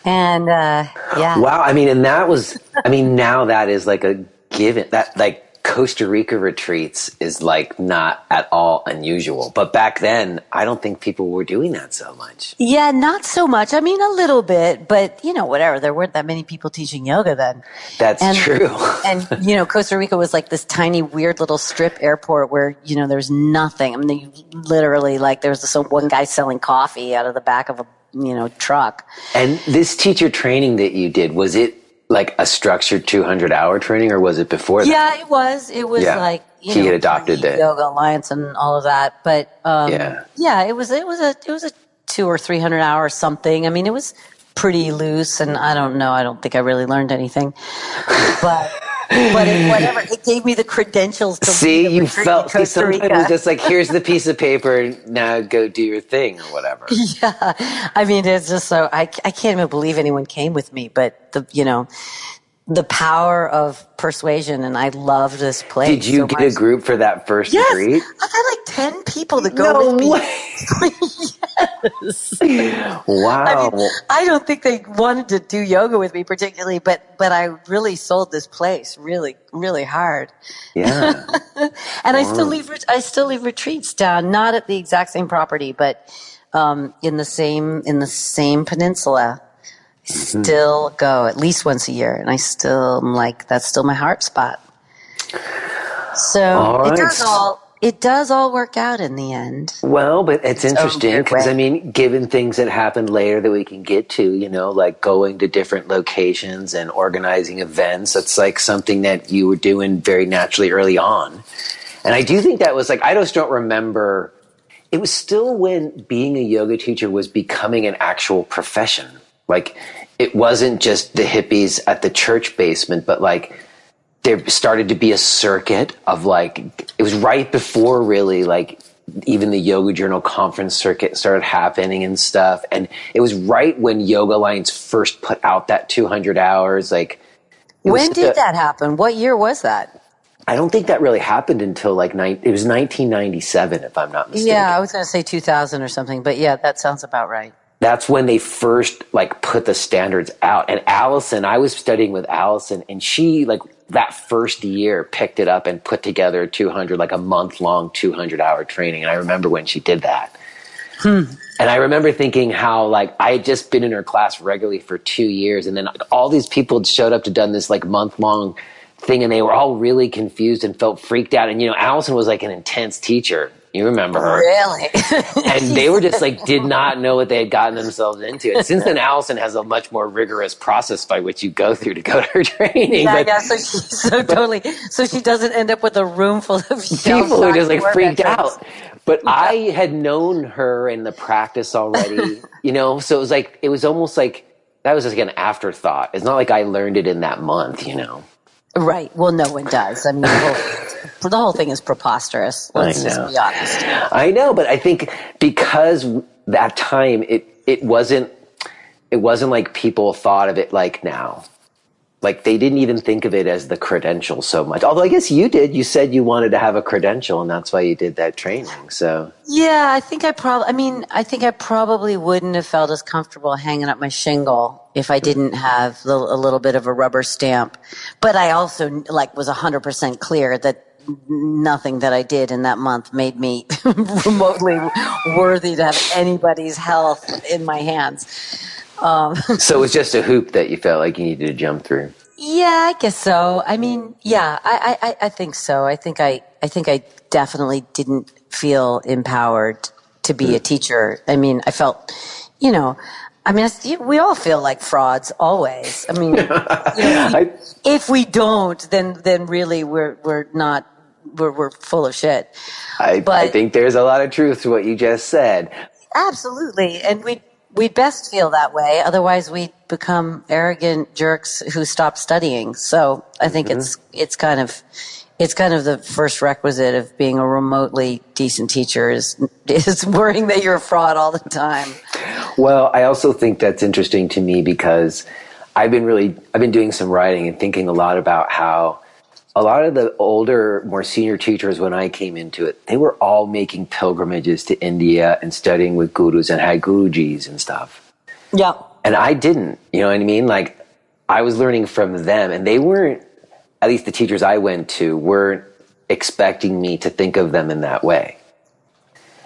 And yeah. Wow. I mean, and now that is like a given. That like Costa Rica retreats is like not at all unusual. But back then, I don't think people were doing that so much. Yeah, not so much. I mean, a little bit, but whatever. There weren't that many people teaching yoga then. That's true. And Costa Rica was like this tiny, weird little strip airport where there's nothing. I mean, literally, there was this one guy selling coffee out of the back of a truck. And this teacher training that you did, was it like a structured 200-hour training, or was it before that? Yeah, it was. It was he had adopted it, Yoga Alliance and all of that. But it was a 200 or 300 hour something. I mean, it was pretty loose, and I don't know. I don't think I really learned anything, but whatever. It gave me the credentials to see. You felt sometimes it was just like, here's the piece of paper. Now go do your thing or whatever. Yeah, I mean, it's just so I can't even believe anyone came with me, but the power of persuasion, and I love this place. Did you get a group for that first retreat? I had 10 people to go with me. Way. Yes. Wow. I mean, I don't think they wanted to do yoga with me particularly, but I really sold this place really, really hard. Yeah. And Wow. I still leave retreats down, not at the exact same property, but in the same peninsula. I still go at least once a year, and I still am like, that's still my heart spot. So All right. it does all work out in the end. Well, but it's interesting because, I mean, given things that happened later that we can get to, you know, like going to different locations and organizing events, it's like something that you were doing very naturally early on. And I do think that was like, I just don't remember, it was still when being a yoga teacher was becoming an actual profession. Like, it wasn't just the hippies at the church basement, but like, there started to be a circuit of like, it was right before really like even the Yoga Journal conference circuit started happening and stuff. And it was right when Yoga Alliance first put out that 200 hours. Like, when did that happen? What year was that? I don't think that really happened until like it was 1997, if I'm not mistaken. Yeah, I was going to say 2000 or something, but yeah, that sounds about right. That's when they first like put the standards out. And Allison, I was studying with Allison, and she like that first year picked it up and put together 200, like a month-long 200-hour training. And I remember when she did that. And I remember thinking how like I had just been in her class regularly for 2 years, and then all these people had showed up to done this like month-long thing, and they were all really confused and felt freaked out. And you know, Allison was like an intense teacher. You remember her. Really? And they were just like, did not know what they had gotten themselves into. And since then, Allison has a much more rigorous process by which you go through to go to her training. Yeah, so she doesn't end up with a room full of people who are just like freaked out. But I had known her in the practice already, you know, so it was almost like that was just like an afterthought. It's not like I learned it in that month, you know. Right. Well, no one does. I mean, the whole thing is preposterous. Let's just be honest. I know, but I think because that time it wasn't like people thought of it like now. Like they didn't even think of it as the credential so much. Although I guess you did. You said you wanted to have a credential, and that's why you did that training. So yeah, I think I probably wouldn't have felt as comfortable hanging up my shingle if I didn't have a little bit of a rubber stamp. But I also like was 100% clear that nothing that I did in that month made me remotely worthy to have anybody's health in my hands. So it was just a hoop that you felt like you needed to jump through. Yeah, I guess so. I mean, yeah, I think so. I think I definitely didn't feel empowered to be a teacher. I mean, I felt, you know, we all feel like frauds always. I mean, you know, if we don't, then really we're not, we're full of shit. I think there's a lot of truth to what you just said. Absolutely. And we'd best feel that way. Otherwise we'd become arrogant jerks who stop studying. So I think it's kind of the first requisite of being a remotely decent teacher is worrying that you're a fraud all the time. Well, I also think that's interesting to me because I've been doing some writing and thinking a lot about how a lot of the older, more senior teachers, when I came into it, they were all making pilgrimages to India and studying with gurus and had gurujis and stuff. Yeah. And I didn't, you know what I mean? Like, I was learning from them, and they weren't, at least the teachers I went to, weren't expecting me to think of them in that way.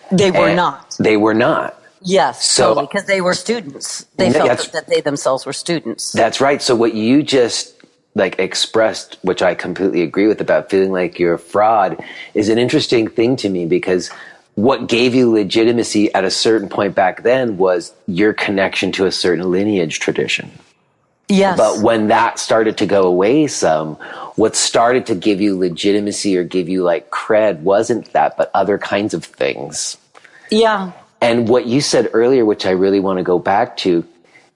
They were not. They were not. Yes, so, totally, because they were students. They felt that they themselves were students. That's right. So what you just like expressed, which I completely agree with about feeling like you're a fraud, is an interesting thing to me because what gave you legitimacy at a certain point back then was your connection to a certain lineage tradition. Yes. But when that started to go away some, what started to give you legitimacy or give you like cred wasn't that, but other kinds of things. Yeah. And what you said earlier, which I really want to go back to,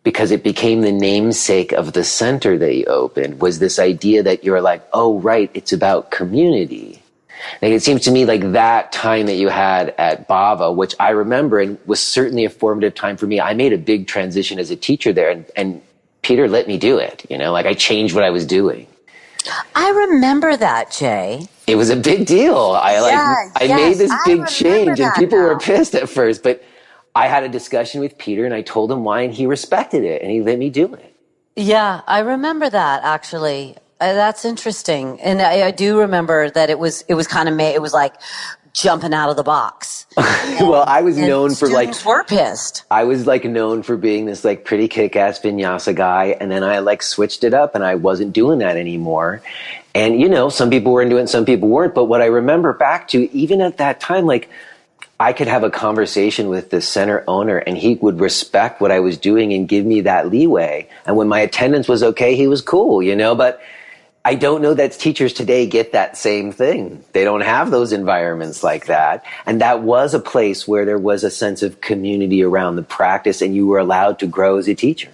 because it became the namesake of the center that you opened, was this idea that you're like, oh, right, it's about community. Like, it seems to me like that time that you had at Bava, which I remember and was certainly a formative time for me. I made a big transition as a teacher there, and Peter let me do it. You know, like I changed what I was doing. I remember that, Jay. It was a big deal. I made this big change, and people were pissed at first, but I had a discussion with Peter and I told him why, and he respected it and he let me do it. Yeah, I remember that actually. That's interesting. And I do remember that it was kind of it was like jumping out of the box. Well, I was known for like, students were pissed. I was like known for being this like pretty kick-ass vinyasa guy. And then I like switched it up and I wasn't doing that anymore. And you know, some people were into it and some people weren't. But what I remember back to, even at that time, like I could have a conversation with the center owner and he would respect what I was doing and give me that leeway. And when my attendance was okay, he was cool, you know, but I don't know that teachers today get that same thing. They don't have those environments like that. And that was a place where there was a sense of community around the practice and you were allowed to grow as a teacher.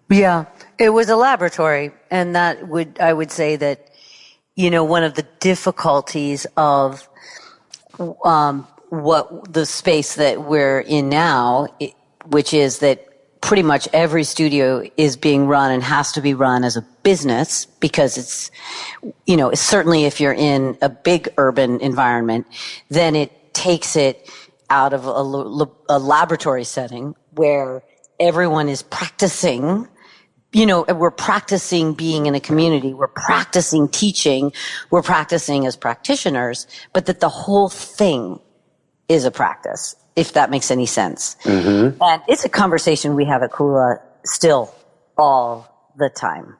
Yeah, it was a laboratory. And I would say that, you know, one of the difficulties of what the space that we're in now, which is that pretty much every studio is being run and has to be run as a business because it's, you know, certainly if you're in a big urban environment, then it takes it out of a laboratory setting where everyone is practicing. You know, we're practicing being in a community. We're practicing teaching. We're practicing as practitioners, but that the whole thing is a practice, if that makes any sense. Mm-hmm. And it's a conversation we have at Kula still all the time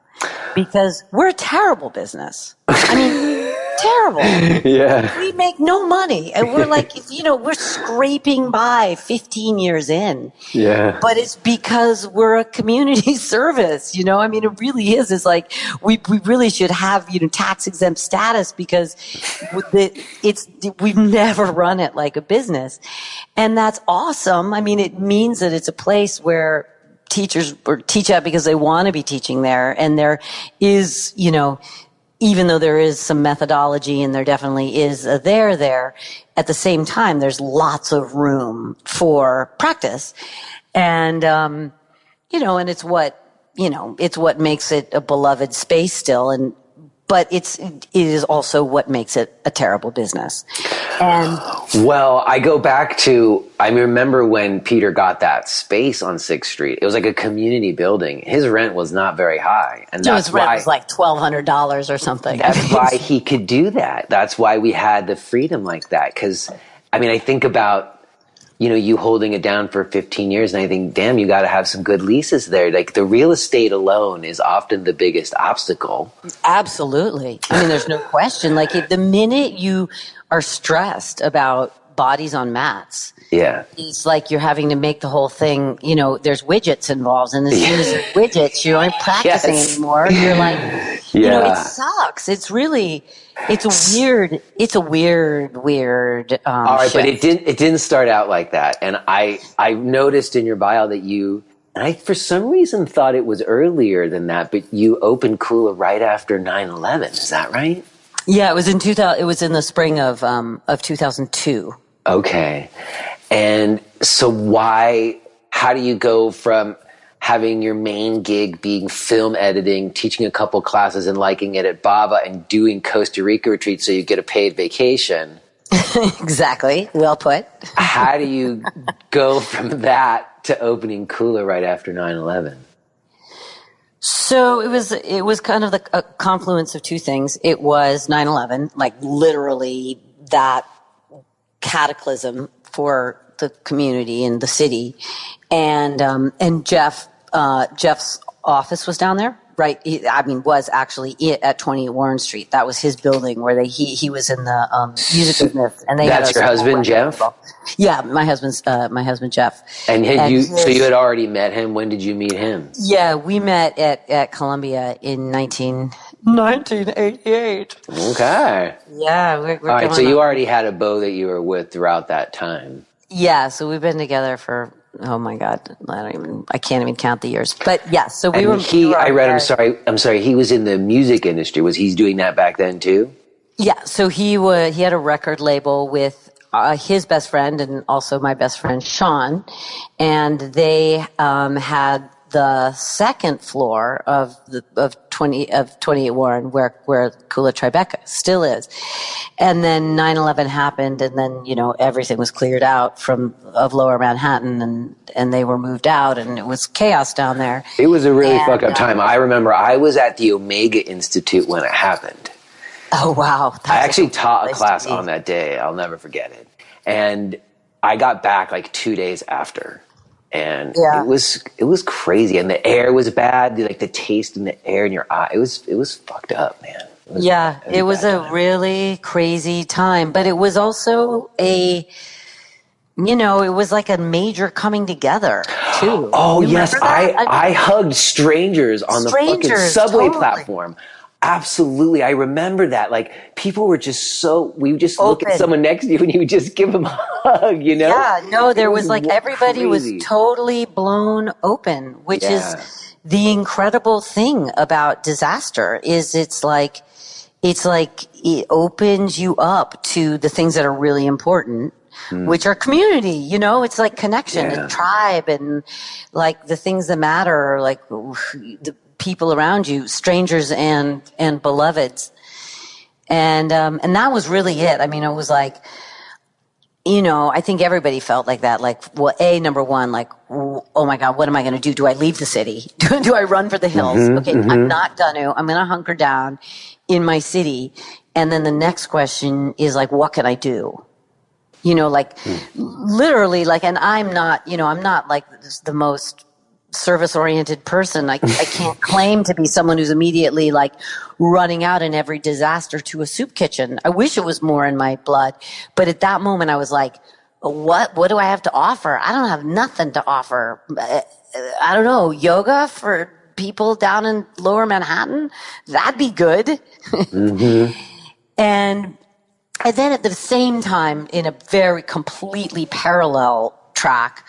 because we're a terrible business. I mean, terrible. Yeah. We make no money. And we're like, you know, we're scraping by 15 years in. Yeah. But it's because we're a community service, you know? I mean, it really is. It's like we really should have, you know, tax exempt status because we've never run it like a business. And that's awesome. I mean, it means that it's a place where teachers teach at because they want to be teaching there. And there is, you know, even though there is some methodology and there definitely is a there, at the same time, there's lots of room for practice. And, you know, and it's what makes it a beloved space still. But it is also what makes it a terrible business. And well, I go back to, I remember when Peter got that space on 6th Street. It was like a community building. His rent was not very high. And that's his rent was like $1,200 or something. That's why he could do that. That's why we had the freedom like that. Because, I mean, I think about, you know, you holding it down for 15 years and I think, damn, you got to have some good leases there. Like the real estate alone is often the biggest obstacle. Absolutely. I mean, there's no question. Like the minute you are stressed about bodies on mats, yeah, it's like you're having to make the whole thing, you know, there's widgets involved. And as soon as there's widgets, you aren't practicing anymore. You're like, you know, it sucks. It's really, it's a weird, all right, shift. but it didn't start out like that. And I noticed in your bio that you, and I for some reason thought it was earlier than that, but you opened Kula right after 9/11. Is that right? Yeah, it was in 2000. It was in the spring of 2002. Okay. And so how do you go from having your main gig being film editing, teaching a couple classes and liking it at Baba and doing Costa Rica retreats so you get a paid vacation? Exactly. Well put. How do you go from that to opening Kula right after 9/11? So it was kind of a confluence of two things. It was 9/11, like literally that cataclysm for the community and the city, and Jeff's office was down there, right? Was actually at 20 Warren Street. That was his building where he was in the music business. And that's your husband, Jeff? Yeah, my husband Jeff. And so you had already met him. When did you meet him? Yeah, we met at Columbia in 1988. Okay. Yeah, we're all right. So you already had a beau that you were with throughout that time. Yeah, so we've been together for, oh my God, I can't even count the years. But yeah, so we were. I'm sorry. He was in the music industry. Was he doing that back then too? Yeah, so he had a record label with his best friend and also my best friend Sean, and they had the second floor of 28 Warren, where Kula Tribeca still is. And then 9/11 happened, and then, everything was cleared out of Lower Manhattan, and they were moved out, and it was chaos down there. It was a really fucked up time. I remember I was at the Omega Institute when it happened. Oh, wow. I actually taught a class on that day. I'll never forget it. And I got back like 2 days after. And it was crazy. And the air was bad. Like the taste in the air in your eye. It was fucked up, man. It was a really crazy time. But it was also it was like a major coming together, too. Oh, yes. I hugged strangers on the fucking subway platform. Absolutely. I remember that. Like, people were just we would just look at someone next to you and you would just give them a hug, Yeah, no, there was like everybody was totally blown open, which is the incredible thing about disaster is it's like it opens you up to the things that are really important. Which are community, it's like connection and tribe and like the things that matter, like the people around you, strangers and beloveds. And that was really it. I mean, it was like, I think everybody felt like that. Like, well, number one, like, oh my God, what am I going to do? Do I leave the city? Do I run for the hills? I'm not going to. I'm going to hunker down in my city. And then the next question is like, what can I do? Literally, like, and I'm not like the most service-oriented person. I can't claim to be someone who's immediately like running out in every disaster to a soup kitchen. I wish it was more in my blood. But at that moment, I was like, what do I have to offer? I don't have nothing to offer. I don't know, yoga for people down in Lower Manhattan? That'd be good. And then at the same time, in a very completely parallel track,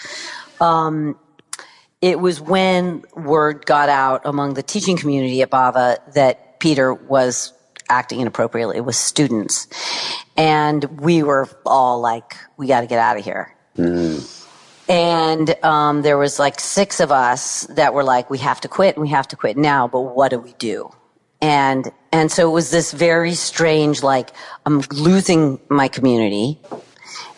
it was when word got out among the teaching community at Bava that Peter was acting inappropriately. It was students. And we were all like, we got to get out of here. And there was like 6 of us that were like, we have to quit and we have to quit now, but what do we do? And so it was this very strange, like, I'm losing my community.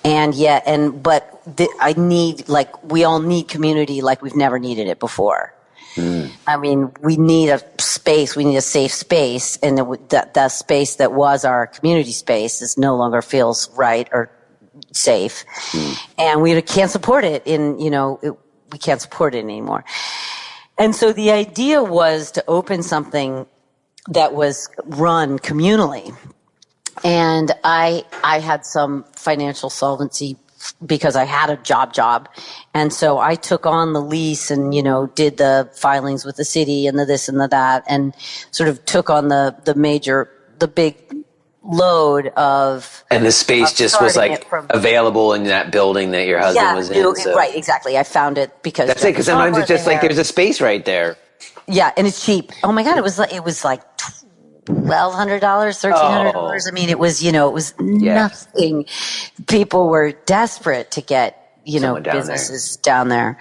I need, like, we all need community like we've never needed it before. I mean, we need a space, we need a safe space, and the space that was our community space no longer feels right or safe. And we can't support it we can't support it anymore. And so the idea was to open something that was run communally. And I had some financial solvency because I had a job. And so I took on the lease and, did the filings with the city and the this and the that, and sort of took on the big load of. And the space just was like available in that building that your husband was in. So. Right, exactly. I found it because. That's it, because sometimes it's just like there's a space right there. Yeah, and it's cheap. Oh my God, it was like $1,200, $1,300. I mean, it was nothing. People were desperate to get businesses down there.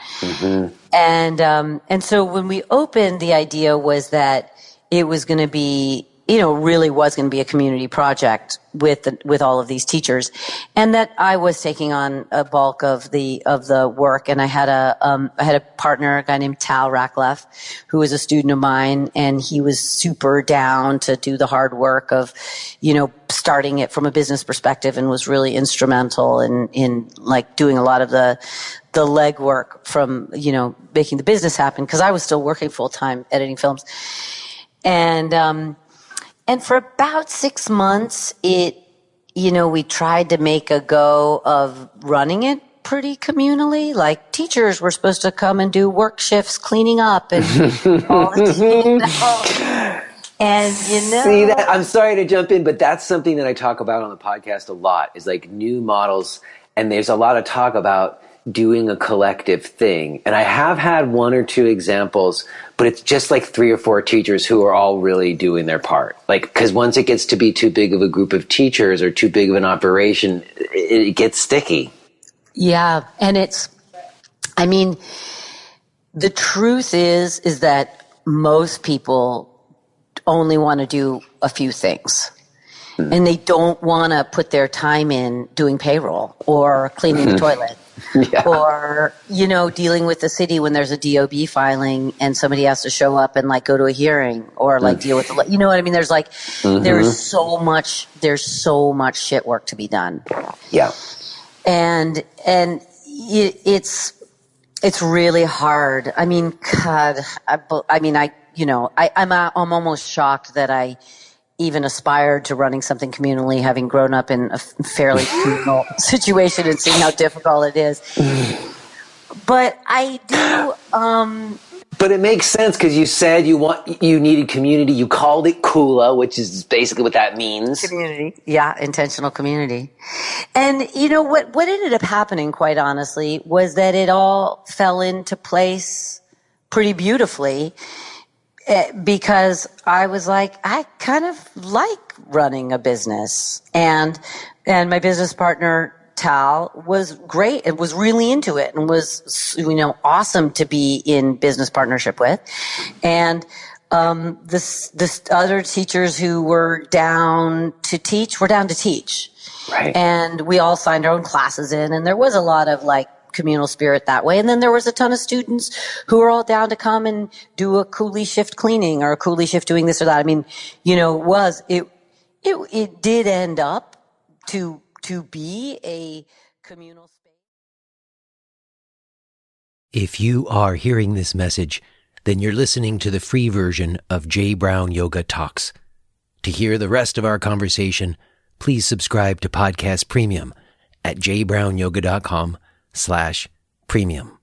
And so when we opened, the idea was that it was going to be really was going to be a community project with all of these teachers, and that I was taking on a bulk of the work. And I had a partner, a guy named Tal Rackleff, who was a student of mine, and he was super down to do the hard work of, starting it from a business perspective, and was really instrumental in like doing a lot of the legwork from, making the business happen. 'Cause I was still working full time editing films. And for about 6 months, we tried to make a go of running it pretty communally. Like, teachers were supposed to come and do work shifts cleaning up and all the And, See that? I'm sorry to jump in, but that's something that I talk about on the podcast a lot, is like new models. And there's a lot of talk about doing a collective thing. And I have had 1 or 2 examples, but it's just like 3 or 4 teachers who are all really doing their part. Like, because once it gets to be too big of a group of teachers or too big of an operation, it gets sticky. Yeah. And The truth is that most people only want to do a few things. And they don't want to put their time in doing payroll or cleaning the toilet or, dealing with the city when there's a DOB filing and somebody has to show up and go to a hearing or deal with the, you know what I mean? There's there's so much shit work to be done. Yeah. And it's really hard. I mean, God, I'm almost shocked that I even aspired to running something communally, having grown up in a fairly communal situation and seeing how difficult it is. But I do. But it makes sense because you said you needed community. You called it Kula, which is basically what that means. Community, yeah, intentional community. And what ended up happening, quite honestly, was that it all fell into place pretty beautifully. Because I was like, I kind of like running a business, and my business partner Tal was great and was really into it and was awesome to be in business partnership with, and this other teachers who were down to teach, right? And we all signed our own classes in, and there was a lot of communal spirit that way. And then there was a ton of students who were all down to come and do a coolie shift cleaning or a coolie shift doing this or that. I mean, it did end up to be a communal space. If you are hearing this message, then you're listening to the free version of J. Brown Yoga Talks. To hear the rest of our conversation, please subscribe to Podcast Premium at jbrownyoga.com/premium.